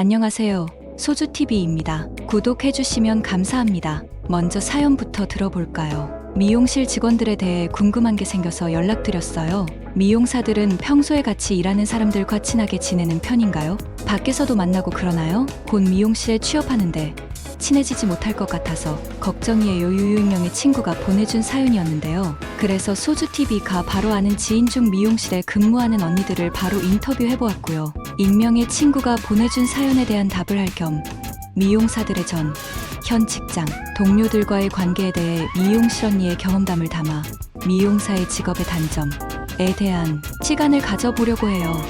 안녕하세요. 소주TV입니다. 구독해주시면 감사합니다. 먼저 사연부터 들어볼까요? 미용실 직원들에 대해 궁금한 게 생겨서 연락드렸어요. 미용사들은 평소에 같이 일하는 사람들과 친하게 지내는 편인가요? 밖에서도 만나고 그러나요? 곧 미용실에 취업하는데 친해지지 못할 것 같아서 걱정이에요. 유유익명의 친구가 보내준 사연이었는데요. 그래서 소주TV가 바로 아는 지인 중 미용실에 근무하는 언니들을 바로 인터뷰해보았고요. 익명의 친구가 보내준 사연에 대한 답을 할 겸 미용사들의 현 직장, 동료들과의 관계에 대해 미용실 언니의 경험담을 담아 미용사의 직업의 단점에 대한 시간을 가져보려고 해요.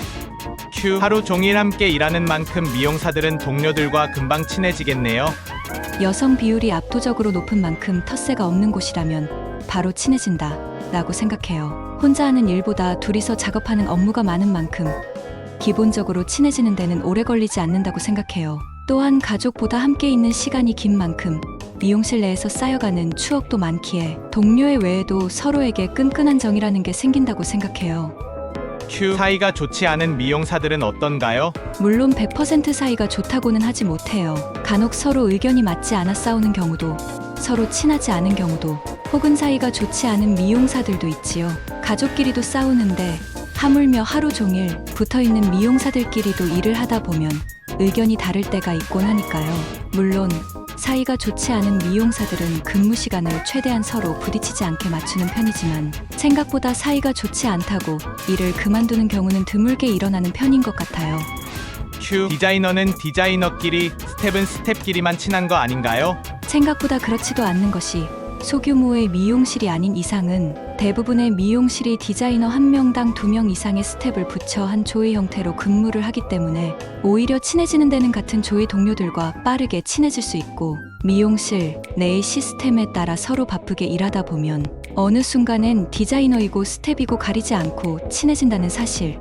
하루 종일 함께 일하는 만큼 미용사들은 동료들과 금방 친해지겠네요. 여성 비율이 압도적으로 높은 만큼 텃세가 없는 곳이라면 바로 친해진다 라고 생각해요. 혼자 하는 일보다 둘이서 작업하는 업무가 많은 만큼 기본적으로 친해지는 데는 오래 걸리지 않는다고 생각해요. 또한 가족보다 함께 있는 시간이 긴 만큼 미용실 내에서 쌓여가는 추억도 많기에 동료의 외에도 서로에게 끈끈한 정이라는 게 생긴다고 생각해요. 사이가 좋지 않은 미용사들은 어떤가요? 물론 100% 사이가 좋다고는 하지 못해요. 간혹 서로 의견이 맞지 않아 싸우는 경우도, 서로 친하지 않은 경우도, 혹은 사이가 좋지 않은 미용사들도 있지요. 가족끼리도 싸우는데 하물며 하루 종일 붙어있는 미용사들끼리도 일을 하다 보면 의견이 다를 때가 있곤 하니까요. 물론 사이가 좋지 않은 미용사들은 근무 시간을 최대한 서로 부딪히지 않게 맞추는 편이지만 생각보다 사이가 좋지 않다고 일을 그만두는 경우는 드물게 일어나는 편인 것 같아요. 디자이너는 디자이너끼리, 스텝은 스텝끼리만 친한 거 아닌가요? 생각보다 그렇지도 않는 것이 소규모의 미용실이 아닌 이상은 대부분의 미용실이 디자이너 1명당 2명 이상의 스텝을 붙여 한 조의 형태로 근무를 하기 때문에 오히려 친해지는 데는 같은 조의 동료들과 빠르게 친해질 수 있고 미용실 내의 시스템에 따라 서로 바쁘게 일하다 보면 어느 순간엔 디자이너이고 스텝이고 가리지 않고 친해진다는 사실.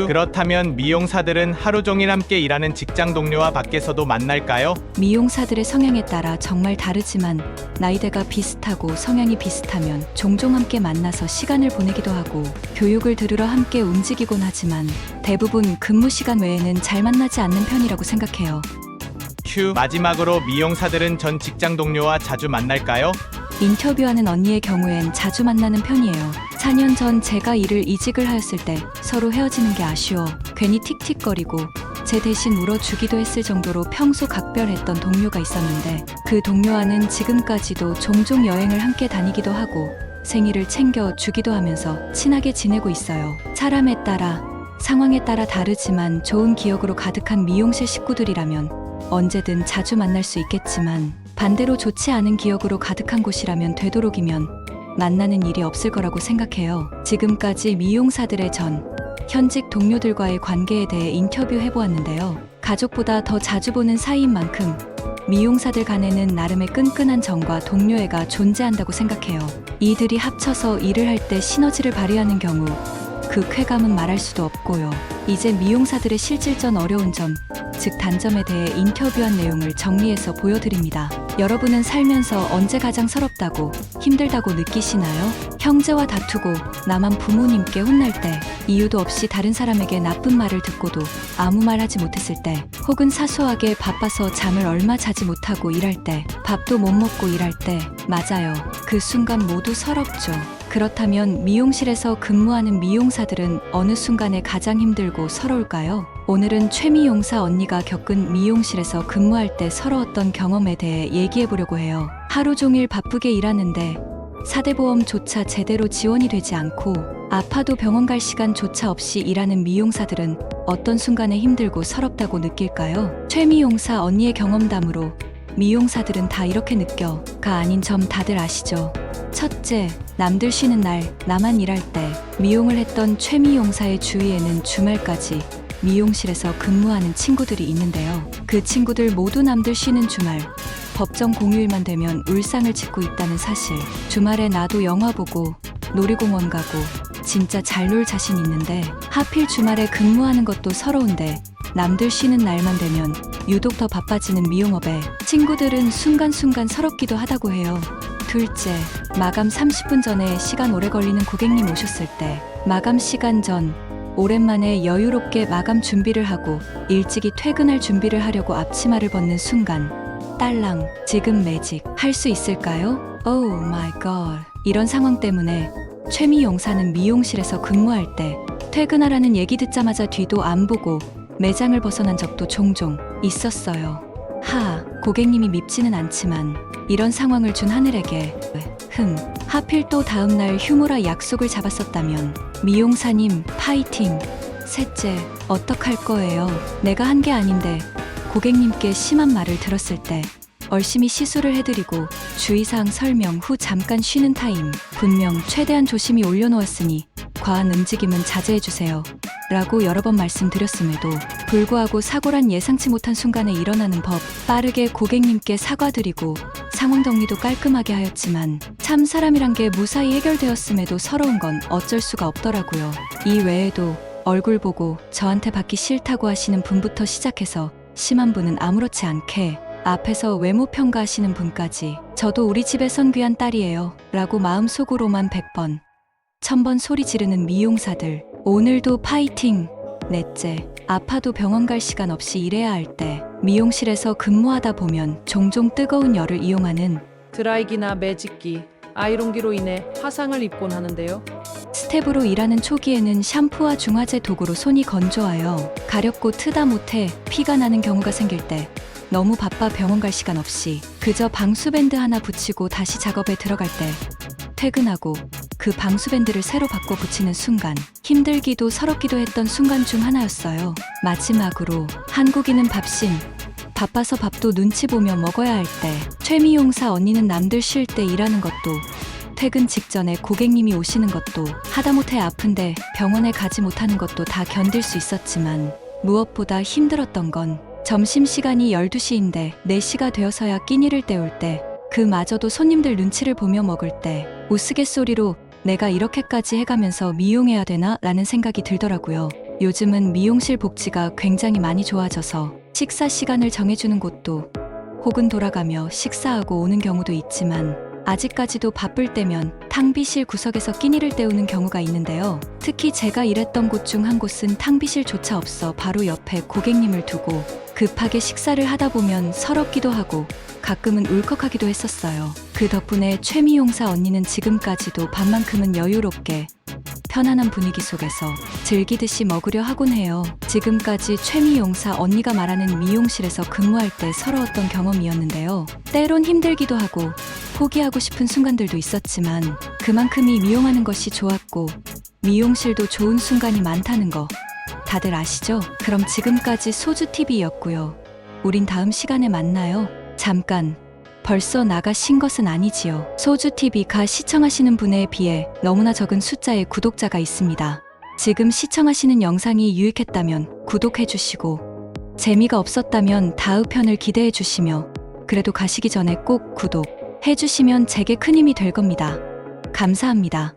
그렇다면 미용사들은 하루 종일 함께 일하는 직장 동료와 밖에서도 만날까요? 미용사들의 성향에 따라 정말 다르지만 나이대가 비슷하고 성향이 비슷하면 종종 함께 만나서 시간을 보내기도 하고 교육을 들으러 함께 움직이곤 하지만 대부분 근무 시간 외에는 잘 만나지 않는 편이라고 생각해요. 마지막으로 미용사들은 전 직장 동료와 자주 만날까요? 인터뷰하는 언니의 경우엔 자주 만나는 편이에요. 4년 전 제가 이직을 하였을 때 서로 헤어지는 게 아쉬워 괜히 틱틱거리고 제 대신 울어주기도 했을 정도로 평소 각별했던 동료가 있었는데 그 동료와는 지금까지도 종종 여행을 함께 다니기도 하고 생일을 챙겨주기도 하면서 친하게 지내고 있어요. 사람에 따라 상황에 따라 다르지만 좋은 기억으로 가득한 미용실 식구들이라면 언제든 자주 만날 수 있겠지만 반대로 좋지 않은 기억으로 가득한 곳이라면 되도록이면 만나는 일이 없을 거라고 생각해요. 지금까지 미용사들의 현직 동료들과의 관계에 대해 인터뷰해보았는데요. 가족보다 더 자주 보는 사이인 만큼 미용사들 간에는 나름의 끈끈한 정과 동료애가 존재한다고 생각해요. 이들이 합쳐서 일을 할 때 시너지를 발휘하는 경우 그 쾌감은 말할 수도 없고요. 이제 미용사들의 실질적 어려운 즉 단점에 대해 인터뷰한 내용을 정리해서 보여드립니다. 여러분은 살면서 언제 가장 서럽다고 힘들다고 느끼시나요? 형제와 다투고 나만 부모님께 혼날 때 이유도 없이 다른 사람에게 나쁜 말을 듣고도 아무 말 하지 못했을 때 혹은 사소하게 바빠서 잠을 얼마 자지 못하고 일할 때 밥도 못 먹고 일할 때 맞아요. 그 순간 모두 서럽죠. 그렇다면 미용실에서 근무하는 미용사들은 어느 순간에 가장 힘들고 서러울까요? 오늘은 최미용사 언니가 겪은 미용실에서 근무할 때 서러웠던 경험에 대해 얘기해보려고 해요. 하루 종일 바쁘게 일하는데 사대보험조차 제대로 지원이 되지 않고 아파도 병원 갈 시간조차 없이 일하는 미용사들은 어떤 순간에 힘들고 서럽다고 느낄까요? 최미용사 언니의 경험담으로 미용사들은 다 이렇게 느껴가 아닌 점 다들 아시죠? 첫째, 남들 쉬는 날 나만 일할 때 미용을 했던 최미용사의 주위에는 주말까지 미용실에서 근무하는 친구들이 있는데요. 그 친구들 모두 남들 쉬는 주말, 법정 공휴일만 되면 울상을 짓고 있다는 사실. 주말에 나도 영화 보고 놀이공원 가고 진짜 잘 놀 자신 있는데 하필 주말에 근무하는 것도 서러운데 남들 쉬는 날만 되면 유독 더 바빠지는 미용업에 친구들은 순간순간 서럽기도 하다고 해요. 둘째, 마감 30분 전에 시간 오래 걸리는 고객님 오셨을 때 마감 시간 전 오랜만에 여유롭게 마감 준비를 하고 일찍이 퇴근할 준비를 하려고 앞치마를 벗는 순간 딸랑 지금 매직 할 수 있을까요? 오 마이 갓. 이런 상황 때문에 최미 용사는 미용실에서 근무할 때 퇴근하라는 얘기 듣자마자 뒤도 안 보고 매장을 벗어난 적도 종종 있었어요. 고객님이 밉지는 않지만 이런 상황을 준 하늘에게 하필 또 다음날 휴무라 약속을 잡았었다면 미용사님 파이팅. 셋째, 어떡할 거예요? 내가 한 게 아닌데 고객님께 심한 말을 들었을 때 얼심히 시술을 해드리고 주의사항 설명 후 잠깐 쉬는 타임. 분명 최대한 조심히 올려놓았으니 과한 움직임은 자제해주세요 라고 여러 번 말씀드렸음에도 불구하고 사고란 예상치 못한 순간에 일어나는 법. 빠르게 고객님께 사과드리고 상황 정리도 깔끔하게 하였지만 참 사람이란 게 무사히 해결되었음에도 서러운 건 어쩔 수가 없더라고요. 이 외에도 얼굴 보고 저한테 받기 싫다고 하시는 분부터 시작해서 심한 분은 아무렇지 않게 앞에서 외모 평가하시는 분까지 저도 우리 집에선 귀한 딸이에요 라고 마음속으로만 100번 1000번 소리 지르는 미용사들. 오늘도 파이팅. 넷째, 아파도 병원 갈 시간 없이 일해야 할 때 미용실에서 근무하다 보면 종종 뜨거운 열을 이용하는 드라이기나 매직기, 아이론기로 인해 화상을 입곤 하는데요. 스텝으로 일하는 초기에는 샴푸와 중화제 도구로 손이 건조하여 가렵고 트다 못해 피가 나는 경우가 생길 때 너무 바빠 병원 갈 시간 없이 그저 방수밴드 하나 붙이고 다시 작업에 들어갈 때 퇴근하고 그 방수밴드를 새로 바꿔 붙이는 순간 힘들기도 서럽기도 했던 순간 중 하나였어요. 마지막으로 한국인은 밥심. 바빠서 밥도 눈치 보며 먹어야 할 때 최미용사 언니는 남들 쉴 때 일하는 것도 퇴근 직전에 고객님이 오시는 것도 하다못해 아픈데 병원에 가지 못하는 것도 다 견딜 수 있었지만 무엇보다 힘들었던 건 점심시간이 12시인데 4시가 되어서야 끼니를 때울 때 그마저도 손님들 눈치를 보며 먹을 때 우스갯소리로 내가 이렇게까지 해가면서 미용해야 되나? 라는 생각이 들더라고요. 요즘은 미용실 복지가 굉장히 많이 좋아져서 식사 시간을 정해주는 곳도 혹은 돌아가며 식사하고 오는 경우도 있지만 아직까지도 바쁠 때면 탕비실 구석에서 끼니를 때우는 경우가 있는데요. 특히 제가 일했던 곳 중 한 곳은 탕비실조차 없어 바로 옆에 고객님을 두고 급하게 식사를 하다 보면 서럽기도 하고 가끔은 울컥하기도 했었어요. 그 덕분에 최미용사 언니는 지금까지도 밥만큼은 여유롭게 편안한 분위기 속에서 즐기듯이 먹으려 하곤 해요. 지금까지 최미용사 언니가 말하는 미용실에서 근무할 때 서러웠던 경험이었는데요. 때론 힘들기도 하고 포기하고 싶은 순간들도 있었지만 그만큼이 미용하는 것이 좋았고 미용실도 좋은 순간이 많다는 거 다들 아시죠? 그럼 지금까지 소주TV였고요. 우린 다음 시간에 만나요. 잠깐, 벌써 나가신 것은 아니지요. 소주TV가 시청하시는 분에 비해 너무나 적은 숫자의 구독자가 있습니다. 지금 시청하시는 영상이 유익했다면 구독해주시고 재미가 없었다면 다음 편을 기대해주시며 그래도 가시기 전에 꼭 구독해주시면 제게 큰 힘이 될 겁니다. 감사합니다.